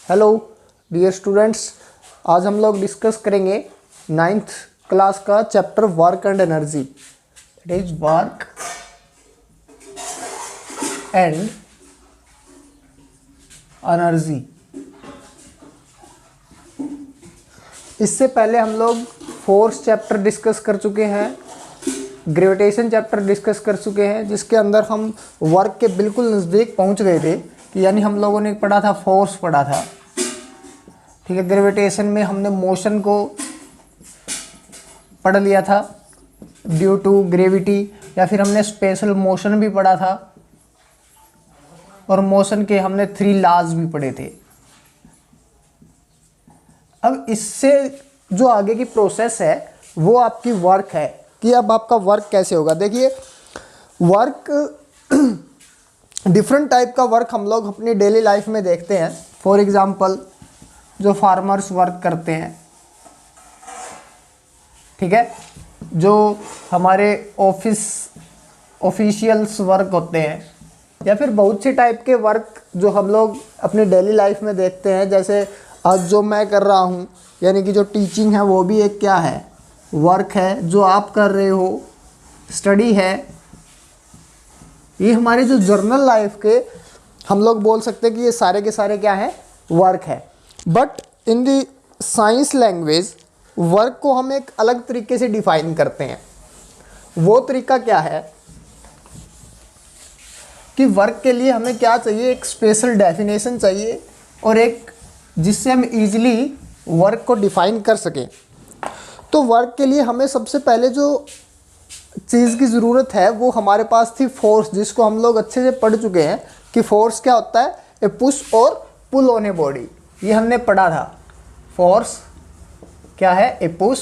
Hello dear students, आज हम लोग डिस्कस करेंगे 9th क्लास का chapter work and energy. It is work and energy. इससे पहले हम लोग फोर्स चैप्टर डिस्कस कर चुके हैं, ग्रेविटेशन चैप्टर डिस्कस कर चुके हैं, जिसके अंदर हम वर्क के बिल्कुल नज़दीक पहुंच गए थे कि यानी हम लोगों ने पढ़ा था, फोर्स पढ़ा था। ठीक है, ग्रेविटेशन में हमने मोशन को पढ़ लिया था ड्यू टू ग्रेविटी, या फिर हमने स्पेशल मोशन भी पढ़ा था और मोशन के हमने 3 लॉज भी पढ़े थे। अब इससे जो आगे की प्रोसेस है वो आपकी वर्क है कि अब आपका वर्क कैसे होगा। देखिए, वर्क डिफरेंट टाइप का वर्क हम लोग अपनी डेली लाइफ में देखते हैं। फॉर एग्जांपल, जो फार्मर्स वर्क करते हैं, ठीक है, जो हमारे ऑफिशियल्स वर्क होते हैं, या फिर बहुत से टाइप के वर्क जो हम लोग अपनी डेली लाइफ में देखते हैं। जैसे आज जो मैं कर रहा हूँ, यानी कि जो टीचिंग है वो भी एक क्या है, वर्क है। जो आप कर रहे हो, स्टडी है, ये हमारे जो जर्नल लाइफ के हम लोग बोल सकते हैं कि ये सारे के सारे क्या है, वर्क है। But in the science language work को हम एक अलग तरीके से डिफाइन करते हैं। वो तरीका क्या है कि वर्क के लिए हमें क्या चाहिए, एक स्पेशल डेफिनेशन चाहिए और एक जिससे हम इजीली वर्क को डिफाइन कर सकें। तो वर्क के लिए हमें सबसे पहले जो चीज़ की ज़रूरत है वो हमारे पास थी फोर्स, जिसको हम लोग अच्छे से पढ़ चुके हैं कि फोर्स क्या होता है, ए पुश और पुल ऑन ए बॉडी। ये हमने पढ़ा था। फोर्स क्या है, ए पुश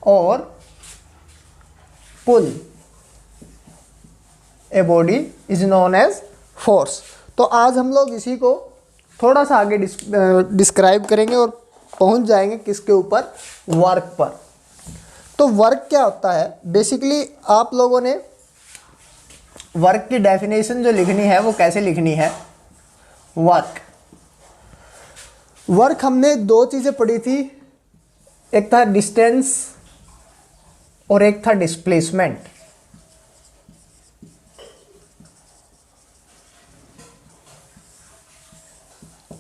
और pull a body is known as force. तो आज हम लोग इसी को थोड़ा सा आगे डिस्क्राइब करेंगे और पहुंच जाएंगे किसके ऊपर, वर्क पर। तो वर्क क्या होता है, बेसिकली आप लोगों ने वर्क की डेफिनेशन जो लिखनी है वो कैसे लिखनी है। वर्क हमने 2 चीज़ें पढ़ी थी, एक था डिस्टेंस और एक था डिस्प्लेसमेंट।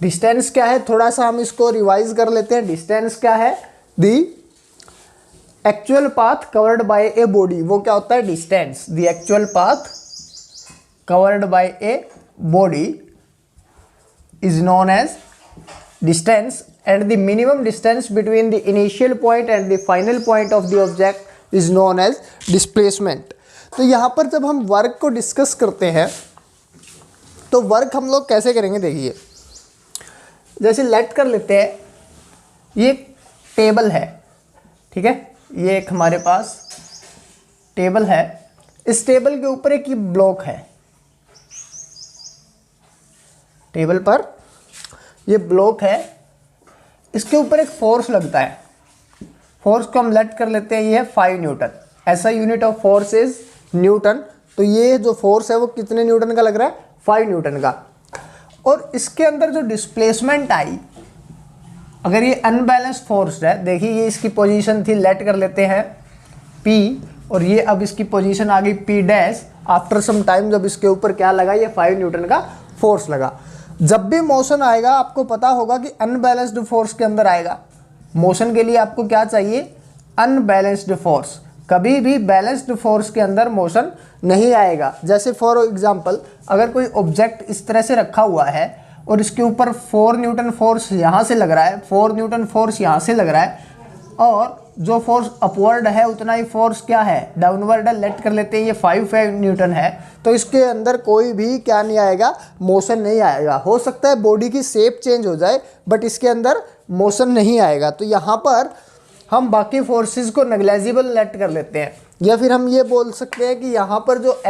डिस्टेंस क्या है, थोड़ा सा हम इसको रिवाइज कर लेते हैं। डिस्टेंस क्या है, the actual path covered by a body. वो क्या होता है, distance. The actual path covered by a body is known as distance, and the minimum distance between the initial point and the final point of the object is known as displacement। तो यहाँ पर जब हम work को discuss करते हैं तो work हम लोग कैसे करेंगे, देखिए। जैसे लेट कर लेते हैं, ये टेबल है, ठीक है, ये एक हमारे पास टेबल है। इस टेबल के ऊपर एक ब्लॉक है, टेबल पर ये ब्लॉक है, इसके ऊपर एक फोर्स लगता है। फोर्स को हम लेट कर लेते हैं, ये है 5 न्यूटन। ऐसा unit of force is Newton. तो ये जो फोर्स है वो कितने न्यूटन का लग रहा है, 5 न्यूटन का। और इसके अंदर जो डिस्प्लेसमेंट आई, अगर ये अनबैलेंस फोर्स है, देखिए ये इसकी पोजीशन थी, लेट कर लेते हैं P, और ये अब इसकी पोजीशन आ गई P dash. After some time जब इसके ऊपर क्या लगा, ये 5 न्यूटन का फोर्स लगा। जब भी मोशन आएगा आपको पता होगा कि अनबैलेंस्ड फोर्स के अंदर आएगा। मोशन के लिए आपको क्या चाहिए, अनबैलेंस्ड फोर्स। कभी भी बैलेंस्ड फोर्स के अंदर मोशन नहीं आएगा। जैसे फॉर एग्जांपल, अगर कोई ऑब्जेक्ट इस तरह से रखा हुआ है और इसके ऊपर 4 न्यूटन फोर्स यहाँ से लग रहा है, 4 न्यूटन फोर्स यहाँ से लग रहा है, और जो फोर्स अपवर्ड है उतना ही फोर्स क्या है, डाउनवर्ड है, लेट कर लेते हैं, ये 5 न्यूटन है। तो इसके अंदर कोई भी क्या नहीं आएगा, मोशन नहीं आएगा। हो सकता है बॉडी की शेप चेंज हो जाए, बट इसके अंदर मोशन नहीं आएगा। तो यहाँ पर हम बाकी फोर्सेस को नेग्लिजिबल लेट कर लेते हैं, या फिर हम ये बोल सकते हैं कि यहाँ पर जो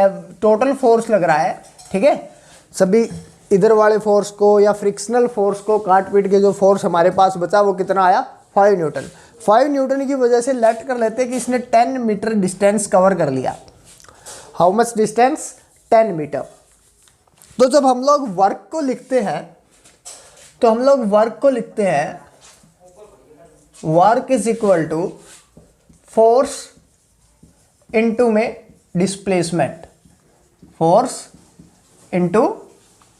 टोटल फोर्स लग रहा है, ठीक है, सभी इधर वाले फोर्स को या फ्रिक्शनल फोर्स को काट पीट के जो फोर्स हमारे पास बचा वो कितना आया, 5 न्यूटन। 5 न्यूटन की वजह से लेट कर लेते हैं कि इसने 10 मीटर डिस्टेंस कवर कर लिया। How much distance, 10 metre. तो जब हम लोग वर्क को लिखते हैं तो हम लोग वर्क को लिखते हैं work is equal to force into में डिस्प्लेसमेंट, फोर्स इनटू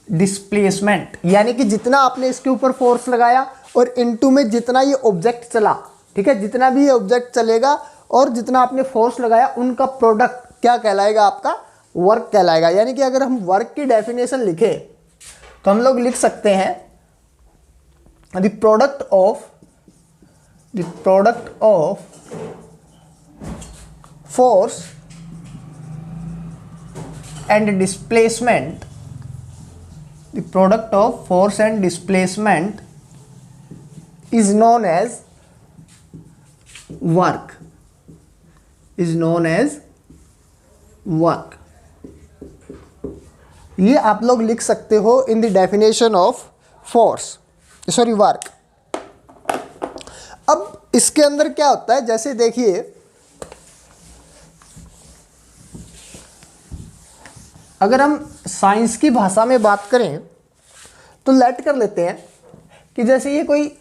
डिस्प्लेसमेंट, यानी कि जितना आपने इसके ऊपर फोर्स लगाया और इनटू में जितना ये ऑब्जेक्ट चला, ठीक है, जितना भी ये ऑब्जेक्ट चलेगा और जितना आपने फोर्स लगाया उनका प्रोडक्ट क्या कहलाएगा, आपका वर्क कहलाएगा। यानी कि अगर हम वर्क की डेफिनेशन लिखें तो हम लोग लिख सकते हैं the product of force and displacement, the product of force and displacement is known as work, is known as work। ये आप लोग लिख सकते हो in the definition of force, sorry work. अब इसके अंदर क्या होता है, जैसे देखिए अगर हम साइंस की भाषा में बात करें तो लेट कर लेते हैं कि जैसे ये कोई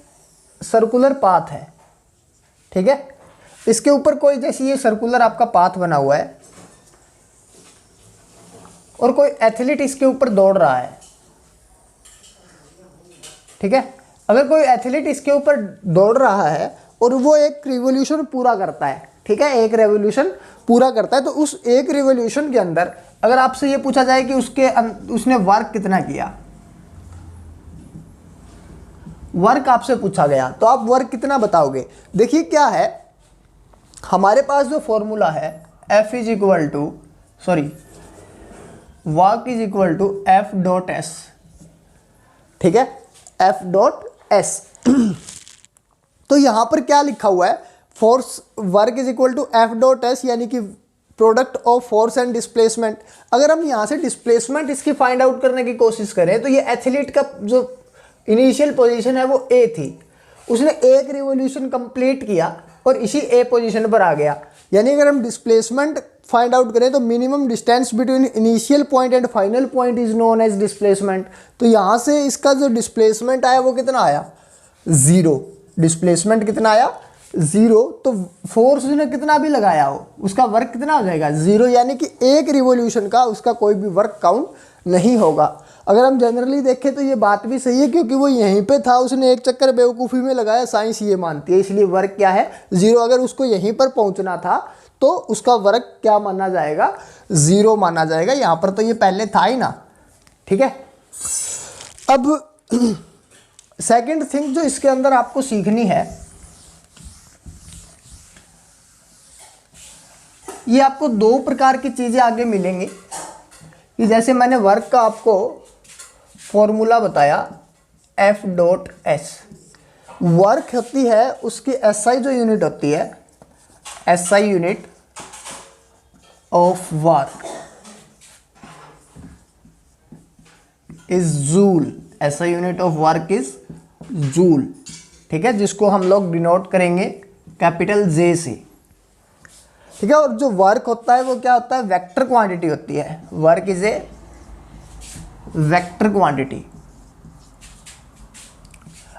सर्कुलर पाथ है, ठीक है, इसके ऊपर कोई जैसे ये सर्कुलर आपका पाथ बना हुआ है और कोई एथलीट इसके ऊपर दौड़ रहा है, ठीक है। अगर कोई एथलीट इसके ऊपर दौड़ रहा है और वो एक रिवॉल्यूशन पूरा करता है, ठीक है, एक रेवोल्यूशन पूरा करता है, तो उस एक रिवॉल्यूशन के अंदर अगर आपसे ये पूछा जाए कि उसने वर्क कितना किया, वर्क आपसे पूछा गया तो आप वर्क कितना बताओगे। देखिए क्या है, हमारे पास जो फॉर्मूला है F is equal to work is equal to F dot S, ठीक है, F डॉट एस। तो यहां पर क्या लिखा हुआ है, force work is equal to F dot S, यानी कि product of force and displacement. अगर हम यहां से डिस्प्लेसमेंट इसकी फाइंड आउट करने की कोशिश करें तो ये एथलीट का जो इनिशियल पोजीशन है वो ए थी, उसने एक रिवॉल्यूशन कंप्लीट किया और इसी ए पोजीशन पर आ गया। यानी अगर हम डिस्प्लेसमेंट फाइंड आउट करें तो minimum distance between initial point and final point is known as displacement. तो यहाँ से इसका जो डिस्प्लेसमेंट आया वो कितना आया, 0। डिस्प्लेसमेंट कितना आया, 0। तो फोर्स उसने कितना भी लगाया हो उसका वर्क कितना हो जाएगा, 0। यानी कि एक रिवॉल्यूशन का उसका कोई भी वर्क काउंट नहीं होगा। अगर हम जनरली देखें तो ये बात भी सही है, क्योंकि वो यहीं पे था, उसने एक चक्कर बेवकूफ़ी में लगाया, साइंस ये मानती है, इसलिए वर्क क्या है, 0। अगर उसको यहीं पर पहुंचना था तो उसका वर्क क्या माना जाएगा, 0 माना जाएगा। यहाँ पर तो ये पहले था ही ना, ठीक है। अब सेकंड थिंग जो इसके अंदर आपको सीखनी है, ये आपको 2 प्रकार की चीज़ें आगे मिलेंगी कि जैसे मैंने वर्क का आपको फॉर्मूला बताया F डॉट एस, वर्क होती है उसकी SI जो यूनिट होती है, SI unit of work is joule, SI unit of work is joule, ठीक है, जिसको हम लोग डिनोट करेंगे कैपिटल J से, ठीक है। और जो वर्क होता है वो क्या होता है, वेक्टर क्वांटिटी होती है, work is a vector quantity.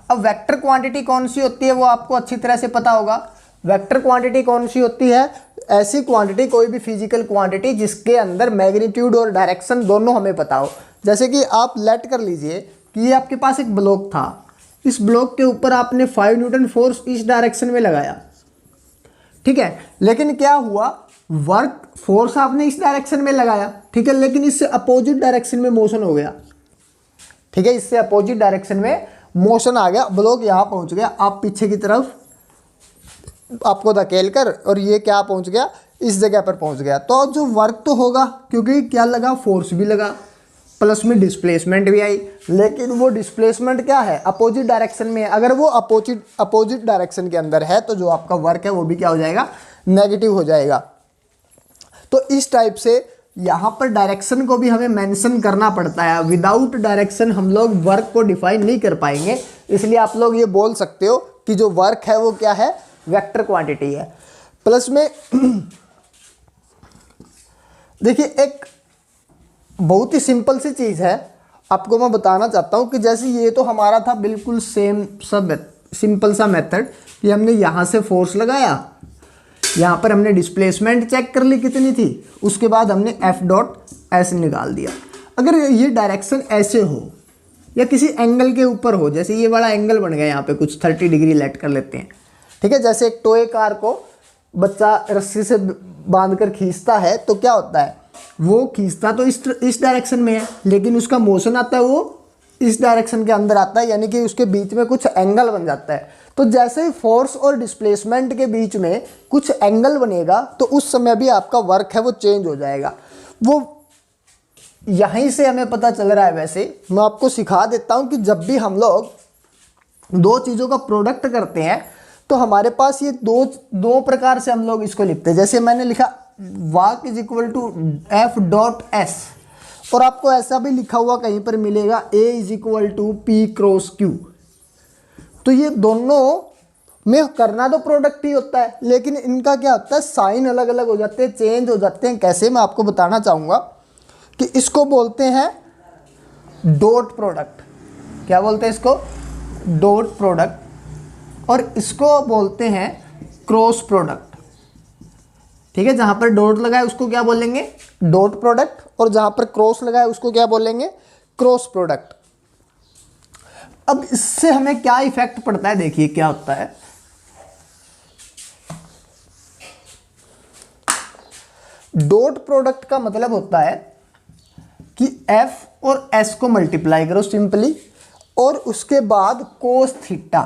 अब वेक्टर क्वांटिटी कौन सी होती है वो आपको अच्छी तरह से पता होगा। वेक्टर क्वांटिटी कौन सी होती है, ऐसी क्वांटिटी, कोई भी फिजिकल क्वांटिटी जिसके अंदर मैग्नीट्यूड और डायरेक्शन दोनों हमें पता हो। जैसे कि आप लेट कर लीजिए कि ये आपके पास एक ब्लॉक था, इस ब्लॉक के ऊपर आपने 5 न्यूटन फोर्स इस डायरेक्शन में लगाया, ठीक है, लेकिन क्या हुआ, वर्क फोर्स आपने इस डायरेक्शन में लगाया, ठीक है, लेकिन इससे अपोजिट डायरेक्शन में मोशन हो गया, ठीक है, इससे अपोजिट डायरेक्शन में मोशन आ गया, ब्लॉक यहाँ पहुँच गया, आप पीछे की तरफ आपको धकेल कर और ये क्या पहुँच गया, इस जगह पर पहुँच गया। तो जो वर्क तो होगा, क्योंकि क्या लगा, फोर्स भी लगा, प्लस में डिस्प्लेसमेंट भी आई, लेकिन वो डिस्प्लेसमेंट क्या है, अपोजिट डायरेक्शन में है। अगर वो अपोजिट डायरेक्शन के अंदर है तो जो आपका वर्क है वो भी क्या हो जाएगा, नेगेटिव हो जाएगा। तो इस टाइप से यहाँ पर डायरेक्शन को भी हमें मेंशन करना पड़ता है, विदाउट डायरेक्शन हम लोग वर्क को डिफाइन नहीं कर पाएंगे। इसलिए आप लोग ये बोल सकते हो कि जो वर्क है वो क्या है, वेक्टर क्वांटिटी है। प्लस में देखिए एक बहुत ही सिंपल सी चीज़ है, आपको मैं बताना चाहता हूँ कि जैसे ये तो हमारा था बिल्कुल सेम सब सिंपल सा मेथड कि हमने यहाँ से फोर्स लगाया, यहाँ पर हमने डिस्प्लेसमेंट चेक कर ली कितनी थी, उसके बाद हमने एफ डॉट एस निकाल दिया। अगर ये डायरेक्शन ऐसे हो या किसी एंगल के ऊपर हो, जैसे ये वाला एंगल बन गया यहाँ पे कुछ 30 डिग्री लेट कर लेते हैं, ठीक है। जैसे एक टोए कार को बच्चा रस्सी से बांध कर खींचता है तो क्या होता है, वो खींचता तो इस डायरेक्शन में है, लेकिन उसका मोशन आता है वो इस डायरेक्शन के अंदर आता है, यानी कि उसके बीच में कुछ एंगल बन जाता है। तो जैसे ही फोर्स और डिस्प्लेसमेंट के बीच में कुछ एंगल बनेगा तो उस समय भी आपका वर्क है वो चेंज हो जाएगा। वो यहीं से हमें पता चल रहा है। वैसे मैं आपको सिखा देता हूं कि जब भी हम लोग दो चीज़ों का प्रोडक्ट करते हैं तो हमारे पास ये दो प्रकार से हम लोग इसको लिखते हैं। जैसे मैंने लिखा work is equal to F dot S, और आपको ऐसा भी लिखा हुआ कहीं पर मिलेगा A is equal to P cross Q. तो ये दोनों में करना तो प्रोडक्ट ही होता है, लेकिन इनका क्या होता है, साइन अलग अलग हो जाते हैं, चेंज हो जाते हैं। कैसे, मैं आपको बताना चाहूँगा कि इसको बोलते हैं डॉट प्रोडक्ट। क्या बोलते हैं इसको, डॉट प्रोडक्ट, और इसको बोलते हैं क्रॉस प्रोडक्ट। ठीक है, जहां पर डॉट लगा है उसको क्या बोलेंगे, डॉट प्रोडक्ट, और जहां पर क्रॉस लगा है उसको क्या बोलेंगे, क्रॉस प्रोडक्ट। अब इससे हमें क्या इफेक्ट पड़ता है, देखिए क्या होता है। डॉट प्रोडक्ट का मतलब होता है कि F और S को मल्टीप्लाई करो सिंपली, और उसके बाद कोस थीटा।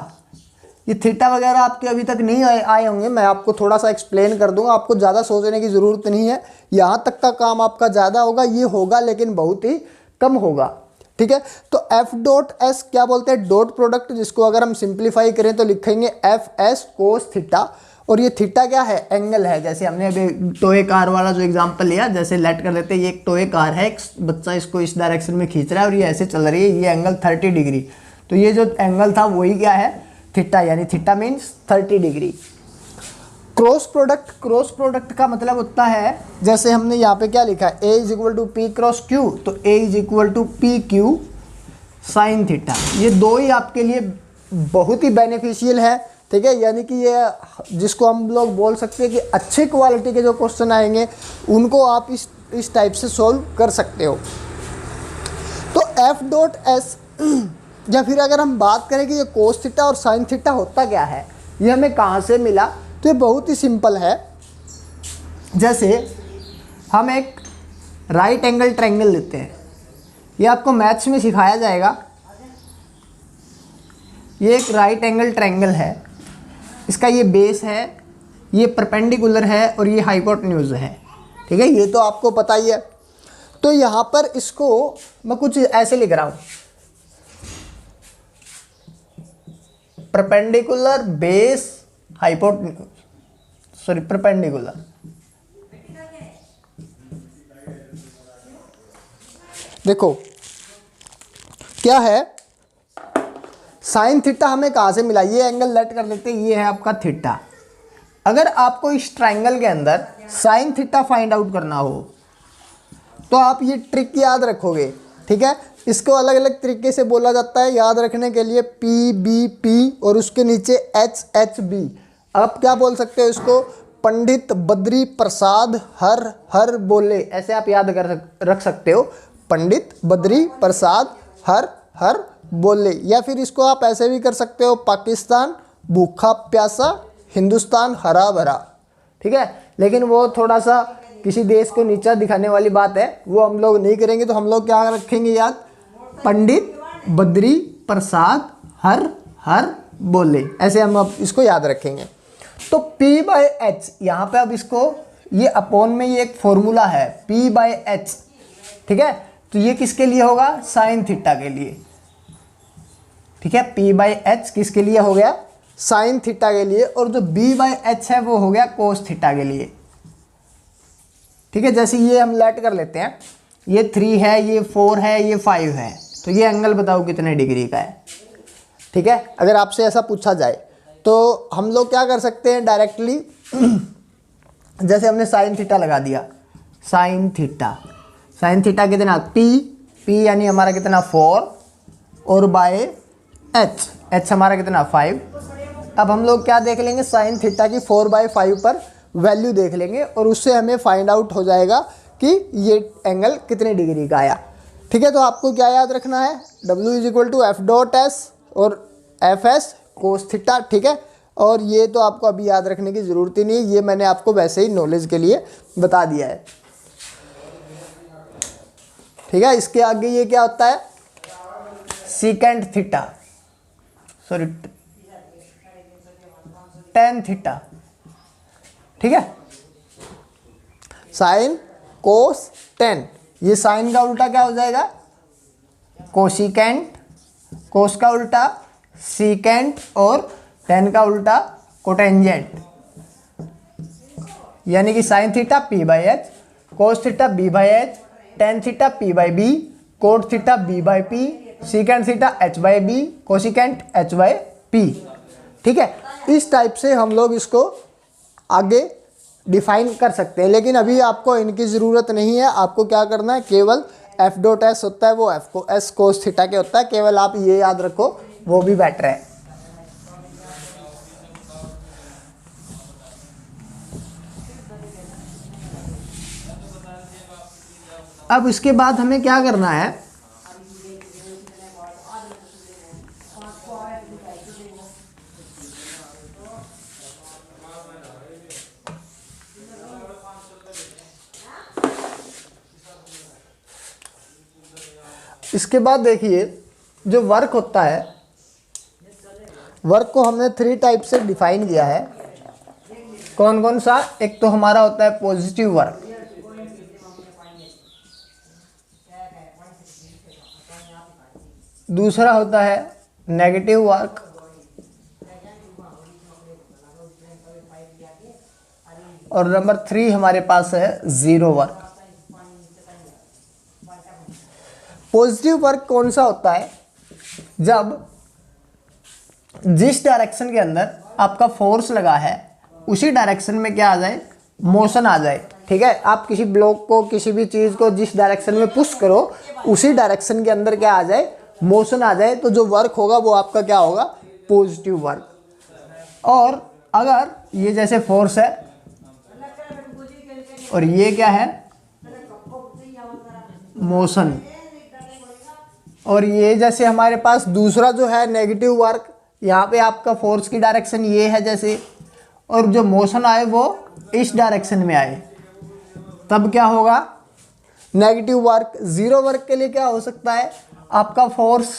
ये थीटा वगैरह आपके अभी तक नहीं आए होंगे, मैं आपको थोड़ा सा एक्सप्लेन कर दूंगा, आपको ज़्यादा सोचने की ज़रूरत नहीं है। यहाँ तक का काम आपका ज़्यादा होगा, ये होगा लेकिन बहुत ही कम होगा। ठीक है, तो F डॉट एस क्या बोलते हैं, डॉट प्रोडक्ट, जिसको अगर हम सिंप्लीफाई करें तो लिखेंगे एफ एस कोस थीटा। और ये थीटा क्या है, एंगल है। जैसे हमने अभी टोए कार वाला जो एग्जांपल लिया, जैसे लेट कर लेते हैं, ये एक टोए कार है, एक बच्चा इसको इस डायरेक्शन में खींच रहा है और ये ऐसे चल रही है, ये एंगल 30 डिग्री। तो ये जो एंगल था वही क्या है, थीटा, यानी theta means 30 degree. Cross product का मतलब होता है, जैसे हमने यहाँ पे क्या लिखा है, A is equal to P cross Q, तो A is equal to P Q sine theta. ये दो ही आपके लिए बहुत ही बेनिफिशियल है। ठीक है, यानी कि ये जिसको हम लोग बोल सकते हैं कि अच्छे क्वालिटी के जो क्वेश्चन आएंगे उनको आप इस टाइप से सॉल्व कर सकते हो। तो एफ डॉट एस, या फिर अगर हम बात करें कि ये कोस थीटा और साइन थीटा होता क्या है, ये हमें कहाँ से मिला, तो ये बहुत ही सिंपल है। जैसे हम एक राइट एंगल ट्रायंगल लेते हैं, ये आपको मैथ्स में सिखाया जाएगा। ये एक राइट एंगल ट्रायंगल है, इसका ये बेस है, ये परपेंडिकुलर है और ये हाइपोटेन्यूज है। ठीक है, ये तो आपको पता ही है। तो यहाँ पर इसको मैं कुछ ऐसे लिख रहा हूँ, परपेंडिकुलर बेस परपेंडिकुलर। देखो क्या है, साइन थीटा हमें कहाँ से मिला, ये एंगल लेट कर लेते हैं, ये है आपका थीटा। अगर आपको इस ट्रायंगल के अंदर साइन थीटा फाइंड आउट करना हो तो आप ये ट्रिक याद रखोगे। ठीक है, इसको अलग अलग तरीके से बोला जाता है याद रखने के लिए, पी बी पी और उसके नीचे एच एच बी। आप क्या बोल सकते हो इसको, पंडित बद्री प्रसाद हर हर बोले, ऐसे आप याद रख सकते हो, पंडित बद्री प्रसाद हर हर बोले। या फिर इसको आप ऐसे भी कर सकते हो, पाकिस्तान भूखा प्यासा, हिंदुस्तान हरा भरा। ठीक है, लेकिन वो थोड़ा सा किसी देश को नीचा दिखाने वाली बात है, वो हम लोग नहीं करेंगे। तो हम लोग क्या रखेंगे याद, पंडित बद्री प्रसाद हर हर बोले, ऐसे हम अब इसको याद रखेंगे। तो P बाय एच, यहाँ पे अब इसको ये अपॉन में ये एक फॉर्मूला है P बाय एच। ठीक है, तो ये किसके लिए होगा, साइन थीटा के लिए। ठीक है, P बाय एच किसके लिए हो गया, साइन थीटा के लिए, और जो B बाय एच है वो हो गया कोस थीटा के लिए। ठीक है, जैसे ये हम लेट कर लेते हैं, ये 3 है, ये 4 है, ये 5 है, तो ये एंगल बताओ कितने डिग्री का है। ठीक है, अगर आपसे ऐसा पूछा जाए तो हम लोग क्या कर सकते हैं डायरेक्टली, जैसे हमने साइन थीटा लगा दिया, साइन थीटा कितना, P P यानी हमारा कितना 4 और बाय H हमारा कितना 5। अब हम लोग क्या देख लेंगे, साइन थीटा की 4/5 पर वैल्यू देख लेंगे और उससे हमें फाइंड आउट हो जाएगा कि ये एंगल कितने डिग्री का आया। ठीक है, तो आपको क्या याद रखना है, W = F.S और Fs cos थीटा। ठीक है, और ये तो आपको अभी याद रखने की ज़रूरत ही नहीं है, ये मैंने आपको वैसे ही नॉलेज के लिए बता दिया है। ठीक है, इसके आगे ये क्या होता है, secant theta, sorry tan theta. ठीक है, साइन कोस टेन, ये साइन का उल्टा क्या हो जाएगा, कोसिकेंट, कोस का उल्टा सीकेंट और टेन का उल्टा कोटेंजेंट, यानी कि sine theta P/H, cos theta B/H, tan theta P/B, cot theta B/P, secant theta H/B, cosecant H/P। ठीक है, इस टाइप से हम लोग इसको आगे डिफाइन कर सकते हैं, लेकिन अभी आपको इनकी ज़रूरत नहीं है। आपको क्या करना है, केवल F.S होता है वो S कोस थीटा के होता है, केवल आप ये याद रखो, वो भी बेटर है। अब इसके बाद हमें क्या करना है, इसके बाद देखिए जो वर्क होता है, वर्क को हमने 3 टाइप से डिफाइन किया है। कौन कौन सा, एक तो हमारा होता है पॉजिटिव वर्क, दूसरा होता है नेगेटिव वर्क, और नंबर 3 हमारे पास है ज़ीरो वर्क। पॉजिटिव वर्क कौन सा होता है, जब जिस डायरेक्शन के अंदर आपका फोर्स लगा है उसी डायरेक्शन में क्या आ जाए, मोशन आ जाए। ठीक है, आप किसी ब्लॉक को, किसी भी चीज़ को जिस डायरेक्शन में पुश करो उसी डायरेक्शन के अंदर क्या आ जाए, मोशन आ जाए, तो जो वर्क होगा वो आपका क्या होगा, पॉजिटिव वर्क। और अगर ये जैसे फोर्स है और ये क्या है, मोशन, और ये जैसे हमारे पास दूसरा जो है नेगेटिव वर्क, यहाँ पे आपका फोर्स की डायरेक्शन ये है जैसे, और जो मोशन आए वो इस डायरेक्शन में आए, तब क्या होगा, नेगेटिव वर्क। ज़ीरो वर्क के लिए क्या हो सकता है, आपका फोर्स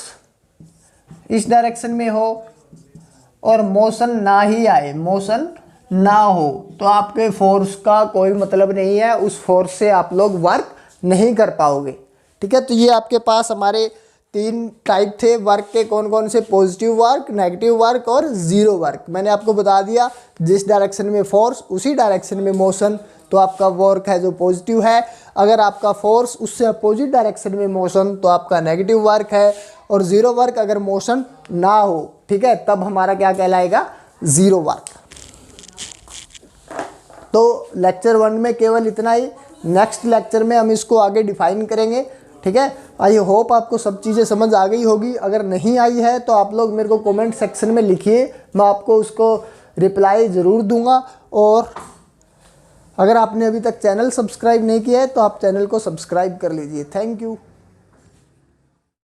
इस डायरेक्शन में हो और मोशन ना ही आए, मोशन ना हो, तो आपके फोर्स का कोई मतलब नहीं है, उस फोर्स से आप लोग वर्क नहीं कर पाओगे। ठीक है, तो ये आपके पास हमारे 3 टाइप थे वर्क के, कौन कौन से, पॉजिटिव वर्क, नेगेटिव वर्क और ज़ीरो वर्क। मैंने आपको बता दिया, जिस डायरेक्शन में फोर्स उसी डायरेक्शन में मोशन, तो आपका वर्क है जो पॉजिटिव है। अगर आपका फोर्स उससे अपोजिट डायरेक्शन में मोशन तो आपका नेगेटिव वर्क है। और ज़ीरो वर्क अगर मोशन ना हो, ठीक है, तब हमारा क्या कहलाएगा, ज़ीरो वर्क। तो लेक्चर 1 में केवल इतना ही, नेक्स्ट लेक्चर में हम इसको आगे डिफाइन करेंगे। ठीक है, आई होप आपको सब चीज़ें समझ आ गई होगी। अगर नहीं आई है तो आप लोग मेरे को कमेंट सेक्शन में लिखिए, मैं आपको उसको रिप्लाई ज़रूर दूंगा। और अगर आपने अभी तक चैनल सब्सक्राइब नहीं किया है तो आप चैनल को सब्सक्राइब कर लीजिए। Thank you.